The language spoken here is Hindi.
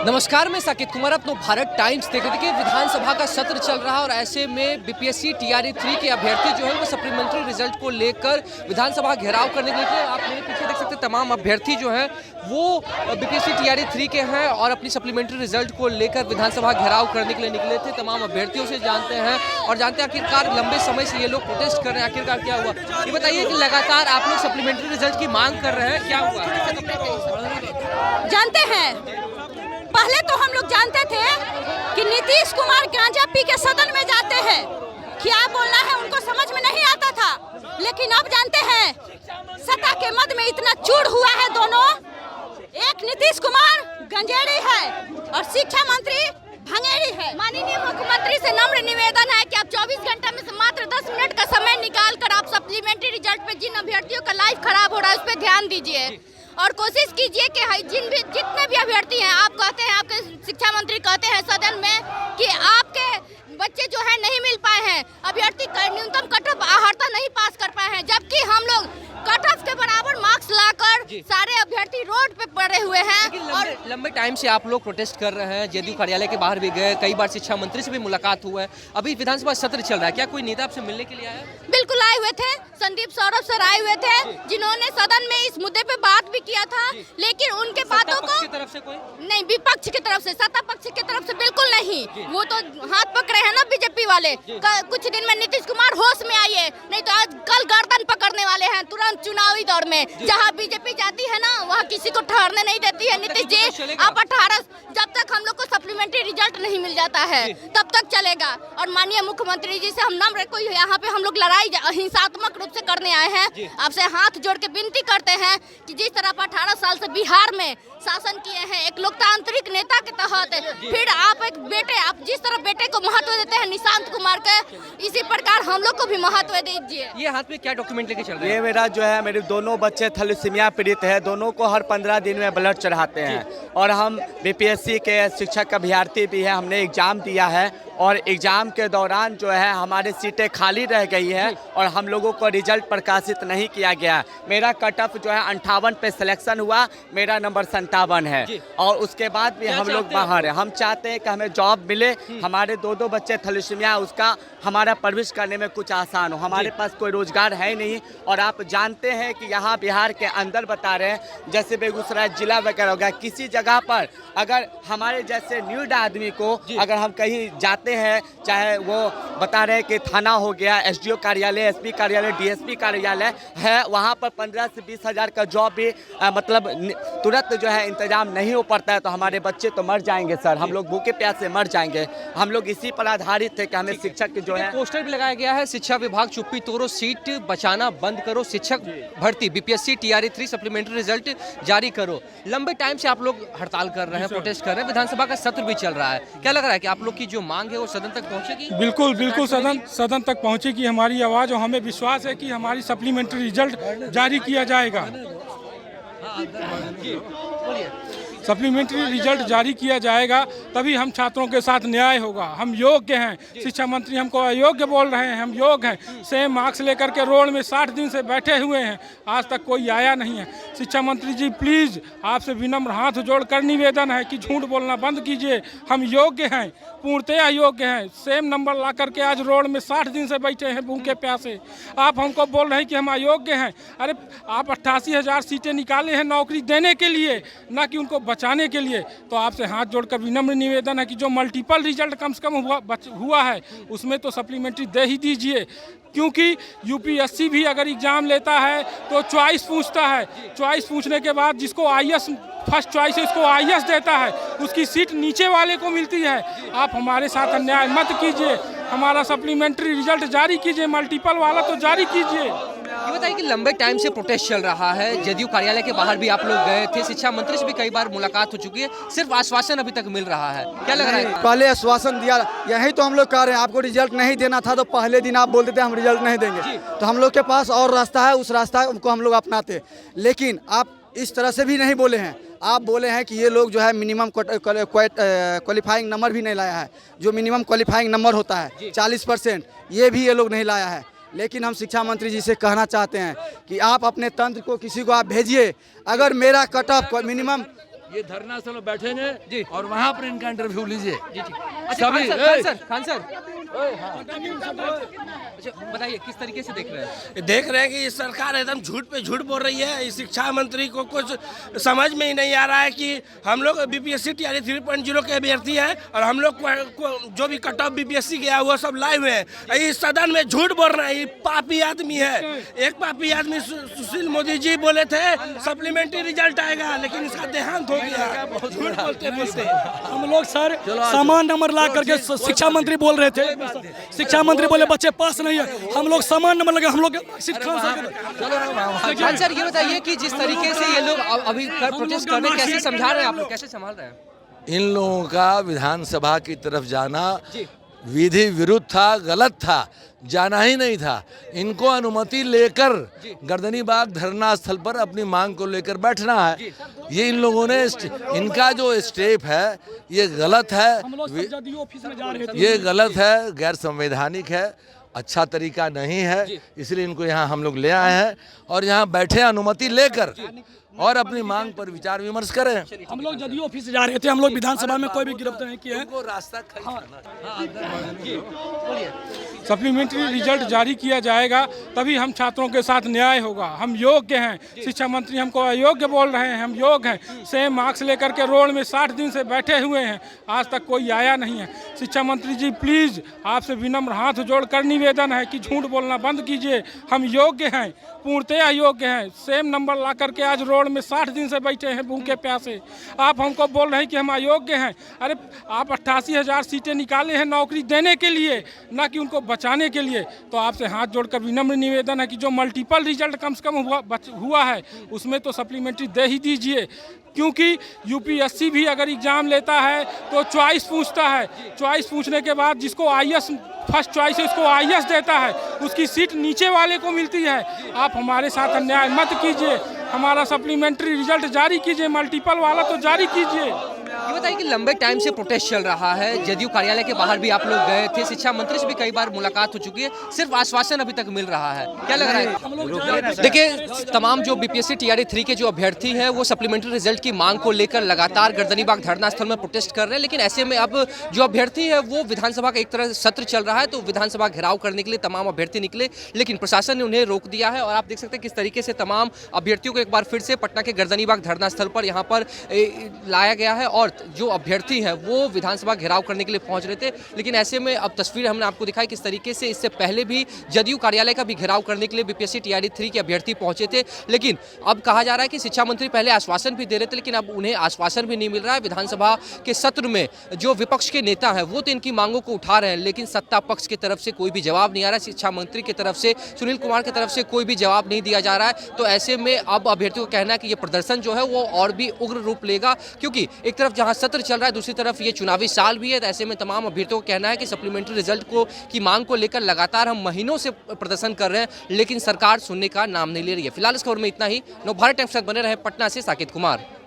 नमस्कार, मैं साकेत कुमार अपनो भारत टाइम्स देख रहे थे कि विधानसभा का सत्र चल रहा है और ऐसे में बीपीएससी टीआरई 3 के अभ्यर्थी जो है वो सप्लीमेंट्री रिजल्ट को लेकर विधानसभा घेराव करने के लिए आप मेरे पीछे देख सकते हैं तमाम अभ्यर्थी जो हैं वो बीपीएससी टीआरई 3 के हैं और अपनी सप्लीमेंट्री रिजल्ट को लेकर विधानसभा घेराव करने के लिए निकले थे। तमाम अभ्यर्थियों से जानते हैं और जानते हैं आखिरकार लंबे समय से ये लोग प्रोटेस्ट कर रहे हैं, आखिरकार क्या हुआ। ये बताइए कि लगातार आप लोग सप्लीमेंट्री रिजल्ट की मांग कर रहे हैं, क्या हुआ? जानते हैं, पहले तो हम लोग जानते थे कि नीतीश कुमार गांजा पी के सदन में जाते हैं, क्या बोलना है उनको समझ में नहीं आता था। लेकिन अब जानते हैं सत्ता के मद में इतना चूड़ हुआ है दोनों, एक नीतीश कुमार गंजेड़ी है और शिक्षा मंत्री भंगेड़ी है। माननीय मुख्यमंत्री से नम्र निवेदन है कि आप 24 घंटे में से मात्र 10 मिनट का समय निकाल कर आप सप्लीमेंट्री रिजल्ट पे जिन अभ्यर्थियों का लाइफ खराब हो रहा है उस पर ध्यान दीजिए और कोशिश कीजिए कि जितने भी अभ्यर्थी हैं, आप कहते हैं, आपके शिक्षा मंत्री कहते हैं सदन में कि आपके बच्चे जो है नहीं मिल पाए हैं, अभ्यर्थी न्यूनतम कट ऑफ आहर्ता नहीं पास कर पाए हैं, जबकि हम लोग कट ऑफ के बराबर मार्क्स लाकर सारे अभ्यर्थी रोड पे पड़े हुए हैं। और लंबे टाइम से आप लोग प्रोटेस्ट कर रहे हैं, जेडीयू कार्यालय के बाहर भी गए, कई बार शिक्षा मंत्री से भी मुलाकात हुआ है, अभी विधानसभा सत्र चल रहा है, क्या कोई नेता आपसे मिलने के लिए आया? बिल्कुल आए हुए थे, संदीप सौरभ सर आए हुए थे, जिन्होंने सदन में इस मुद्दे पे बात भी किया था, लेकिन उनके बातों को तरफ से कोई नहीं, विपक्ष की तरफ से, सत्ता पक्ष की तरफ से बिल्कुल नहीं। वो तो हाथ पकड़े हैं ना बीजेपी वाले। कुछ दिन में नीतीश कुमार होश में आइए, नहीं तो आज कल गर्दन पकड़ने वाले हैं तुरंत चुनावी दौर में। जहां बीजेपी जाती है ना वहां किसी को ठहरने नहीं देती है। नीतीश जी आप 18 जब तक हम लोग को सप्लीमेंट्री रिजल्ट नहीं मिल जाता है तब तक चलेगा। और माननीय मुख्यमंत्री जी से हम नम्र कोई यहाँ पे हम लोग लड़ाई हिंसात्मक रूप से करने आए हैं, आपसे हाथ जोड़ के विनती करते हैं कि जिस तरह आप 18 साल से बिहार में शासन किए हैं एक लोकतांत्रिक नेता के तहत, फिर आप एक बेटे, आप जिस तरह बेटे को महत्व देते हैं निशांत कुमार के, इसी प्रकार हम लोग को भी महत्व दीजिए। ये हाथ में क्या डॉक्यूमेंट लेके चल रहे हैं? ये मेरा जो है, मेरे दोनों बच्चे थैलेसीमिया पीड़ित है, दोनों को हर 15 दिन में ब्लड चढ़ाते हैं और हम बीपीएससी के शिक्षक अभ्यर्थी भी हैं, हमने एग्जाम दिया है और एग्जाम के दौरान जो है हमारी सीटें खाली रह गई है और हम लोगों को रिजल्ट प्रकाशित नहीं किया गया। मेरा कट ऑफ जो है 58 पे सिलेक्शन हुआ, मेरा नंबर 57 है और उसके बाद भी हम लोग बाहर हैं। हम चाहते हैं कि हमें जॉब मिले, हमारे दो बच्चे थैलेसीमिया, उसका हमारा परवरिश करने में कुछ आसान हो। हमारे पास कोई रोजगार है नहीं और आप जानते हैं कि यहाँ बिहार के अंदर बता रहे हैं, जैसे बेगूसराय जिला वगैरह हो गया, किसी जगह पर अगर हमारे जैसे न्यूड आदमी को अगर हम कहीं जाते हैं, चाहे वो बता रहे हैं कि थाना हो गया, एसडीओ कार्यालय, एसपी कार्यालय, डीएसपी कार्यालय है, वहाँ पर 15 से 20 हज़ार का जॉब भी मतलब तुरंत जो है इंतजाम नहीं हो पाता है, तो हमारे बच्चे तो मर जाएंगे सर, हम लोग भूखे प्यासे मर जाएंगे। हम लोग इसी पर आधारित थे कि हमें शिक्षक जो है, पोस्टर भी लगाया गया है, शिक्षा विभाग चुप्पी तोड़ो, सीट बचाना बंद करो, शिक्षक भर्ती बीपीएससी टीआरई 3 सप्लीमेंट्री रिजल्ट जारी करो। लंबे टाइम से आप लोग हड़ताल कर रहे हैं, प्रोटेस्ट कर रहे हैं, विधानसभा का सत्र भी चल रहा है, क्या लग रहा है कि आप लोग की जो मांग है वो सदन तक पहुंचेगी? बिल्कुल बिल्कुल सदन तक पहुंचेगी हमारी आवाज़ और हमें विश्वास है कि हमारी सप्लीमेंट्री रिजल्ट जारी किया जाएगा। सप्लीमेंट्री रिजल्ट जारी किया जाएगा तभी हम छात्रों के साथ न्याय होगा। हम योग्य हैं, शिक्षा मंत्री हमको अयोग्य बोल रहे हैं, हम योग्य हैं। सेम मार्क्स लेकर के रोड में 60 दिन से बैठे हुए हैं, आज तक कोई आया नहीं है। शिक्षा मंत्री जी प्लीज़ आपसे विनम्र हाथ जोड़कर निवेदन है कि झूठ बोलना बंद कीजिए। हम योग्य हैं, पूर्णतः योग्य हैं। सेम नंबर ला करके आज रोड में 60 दिन से बैठे हैं भूखे प्यासे, आप हमको बोल रहे हैं कि हम अयोग्य हैं। अरे आप 88,000 सीटें निकाले हैं नौकरी देने के लिए, ना कि उनको बचाने के लिए। तो आपसे हाथ जोड़कर विनम्र निवेदन है कि जो मल्टीपल रिजल्ट कम से कम हुआ है उसमें तो सप्लीमेंट्री दे ही दीजिए, क्योंकि यूपीएससी भी अगर एग्ज़ाम लेता है तो चॉइस पूछता है, चॉइस पूछने के बाद जिसको आईएएस फर्स्ट चॉइस है उसको आईएएस देता है, उसकी सीट नीचे वाले को मिलती है। आप हमारे साथ अन्याय मत कीजिए, हमारा सप्लीमेंट्री रिजल्ट जारी कीजिए, मल्टीपल वाला तो जारी कीजिए। ये बताइए कि लंबे टाइम से प्रोटेस्ट चल रहा है, जेडीयू कार्यालय के बाहर भी आप लोग गए थे, शिक्षा मंत्री से भी कई बार मुलाकात हो चुकी है, सिर्फ आश्वासन अभी तक मिल रहा है, क्या लग रहा है? पहले आश्वासन दिया, यही तो हम लोग कह रहे हैं, आपको रिजल्ट नहीं देना था तो पहले दिन आप बोलते थे हम रिजल्ट नहीं देंगे, तो हम लोग के पास और रास्ता है, उस रास्ता को हम लोग अपनाते। लेकिन आप इस तरह से भी नहीं बोले हैं, आप बोले हैं कि ये लोग जो है मिनिमम क्वालिफाइंग नंबर भी नहीं लाया है, जो मिनिमम क्वालिफाइंग नंबर होता है 40%, ये भी ये लोग नहीं लाया है। लेकिन हम शिक्षा मंत्री जी से कहना चाहते हैं कि आप अपने तंत्र को किसी को आप भेजिए, अगर मेरा कट ऑफ मिनिमम ये धरना स्थल बैठेंगे जी। और वहाँ पर इनका इंटरव्यू लीजिए। जी जी। अच्छा खान सर अच्छा बताइए किस तरीके से देख रहे हैं? देख रहे हैं कि ये सरकार एकदम झूठ पे झूठ बोल रही है। इस शिक्षा मंत्री को कुछ समझ में ही नहीं आ रहा है कि हम लोग बीपीएससी टीआरई 3.0 के अभ्यर्थी हैं और हम लोग को जो भी कट ऑफ बीपीएससी गया हुआ सब लाइव है। इस सदन में झूठ बोल रहे हैं। ये पापी आदमी है। एक पापी आदमी सुशील मोदी जी बोले थे सप्लीमेंट्री रिजल्ट आएगा, लेकिन इसका देहांत हो गया झूठ बोलते बोलते। हम लोग सर समान नंबर ला करके शिक्षा मंत्री बोल रहे थे, शिक्षा मंत्री बोले बच्चे पास नहीं है, हम लोग समान नंबर लगे, हम लोग खान सर ये बताइए कि जिस तरीके से ये लोग अभी प्रोटेस्ट कर रहे हैं कैसे समझा रहे हैं आप लोग, कैसे संभाल रहे हैं? इन लोगों का विधानसभा की तरफ जाना विधि विरुद्ध था, गलत था, जाना ही नहीं था। इनको अनुमति लेकर गर्दनीबाग धरना स्थल पर अपनी मांग को लेकर बैठना है। ये इन लोगों ने इनका जो स्टेप है ये गलत है, ये गलत है, गैर संवैधानिक है, अच्छा तरीका नहीं है। इसलिए इनको यहाँ हम लोग ले आए हैं और यहाँ बैठे अनुमति लेकर और अपनी मांग पर विचार विमर्श करें। हम लोग जदयू ऑफिस से जा रहे थे, हम लोग विधानसभा में कोई भी गिरफ्तार नहीं किया है। रास्ता सप्लीमेंट्री रिजल्ट जारी किया जाएगा तभी हम छात्रों के साथ न्याय होगा। हम योग्य हैं, शिक्षा मंत्री हमको अयोग्य बोल रहे हैं, हम योग्य हैं। सेम मार्क्स लेकर के रोड में 60 दिन से बैठे हुए हैं, आज तक कोई आया नहीं है। शिक्षा मंत्री जी प्लीज़ आपसे विनम्र हाथ जोड़कर निवेदन है कि झूठ बोलना बंद कीजिए। हम योग्य हैं, पूर्णतः योग्य हैं। सेम नंबर ला करके आज रोड में 60 दिन से बैठे हैं भूखे प्यासे। आप हमको बोल रहे हैं कि हम अयोग्य हैं। अरे आप 88,000 सीटें निकाले हैं नौकरी देने के लिए, ना कि उनको बचाने के लिए। तो आपसे हाथ जोड़कर विनम्र निवेदन है कि जो मल्टीपल रिजल्ट कम से कम हुआ है उसमें तो सप्लीमेंट्री दे ही दीजिए, क्योंकि यूपीएससी भी अगर एग्ज़ाम लेता है तो चॉइस पूछता है। चॉइस पूछने के बाद जिसको आईएएस फर्स्ट चॉइस है उसको आईएएस देता है, उसकी सीट नीचे वाले को मिलती है। आप हमारे साथ अन्याय मत कीजिए, हमारा सप्लीमेंट्री रिजल्ट जारी कीजिए, मल्टीपल वाला तो जारी कीजिए। ये बताइए कि लंबे टाइम से प्रोटेस्ट चल रहा है, जदयू कार्यालय के बाहर भी आप लोग गए थे, शिक्षा मंत्री से भी कई बार मुलाकात हो चुकी है, सिर्फ आश्वासन अभी तक मिल रहा है, क्या लग रहा है? देखिए तमाम जो बीपीएससी टीआरई 3 के जो अभ्यर्थी हैं वो सप्लीमेंट्री रिजल्ट की मांग को लेकर लगातार गर्दनीबाग धरना स्थल में प्रोटेस्ट कर रहे हैं, लेकिन ऐसे में अब जो अभ्यर्थी है वो विधानसभा का एक तरह सत्र चल रहा है तो विधानसभा घेराव करने के लिए तमाम अभ्यर्थी निकले, लेकिन प्रशासन ने उन्हें रोक दिया है। और आप देख सकते हैं किस तरीके से तमाम अभ्यर्थियों को एक बार फिर से पटना के गर्दनीबाग धरना स्थल पर यहाँ पर लाया गया है और जो अभ्यर्थी हैं वो विधानसभा घेराव करने के लिए पहुंच रहे थे। लेकिन ऐसे में अब तस्वीर हमने आपको दिखाई किस तरीके से इससे पहले भी जदयू कार्यालय का भी घेराव करने के लिए बीपीएससी टीआरई 3 के अभ्यर्थी पहुंचे थे, लेकिन अब कहा जा रहा है कि शिक्षा मंत्री पहले आश्वासन भी दे रहे थे लेकिन अब उन्हें आश्वासन भी नहीं मिल रहा है। विधानसभा के सत्र में जो विपक्ष के नेता हैं वो तो इनकी मांगों को उठा रहे हैं, लेकिन सत्ता पक्ष की तरफ से कोई भी जवाब नहीं आ रहा है। शिक्षा मंत्री की तरफ से सुनील कुमार की तरफ से कोई भी जवाब नहीं दिया जा रहा है। तो ऐसे में अब अभ्यर्थियों को कहना है कि ये प्रदर्शन जो है वो और भी उग्र रूप लेगा, क्योंकि एक तरफ जहां सत्र चल रहा है दूसरी तरफ ये चुनावी साल भी है। तो ऐसे में तमाम अभ्यर्थियों को कहना है कि सप्लीमेंट्री रिजल्ट की मांग को लेकर लगातार हम महीनों से प्रदर्शन कर रहे हैं, लेकिन सरकार सुनने का नाम नहीं ले रही है। फिलहाल इस खबर में इतना ही। नवभारत टाइम्स के साथ बने रहे पटना से साकेत कुमार।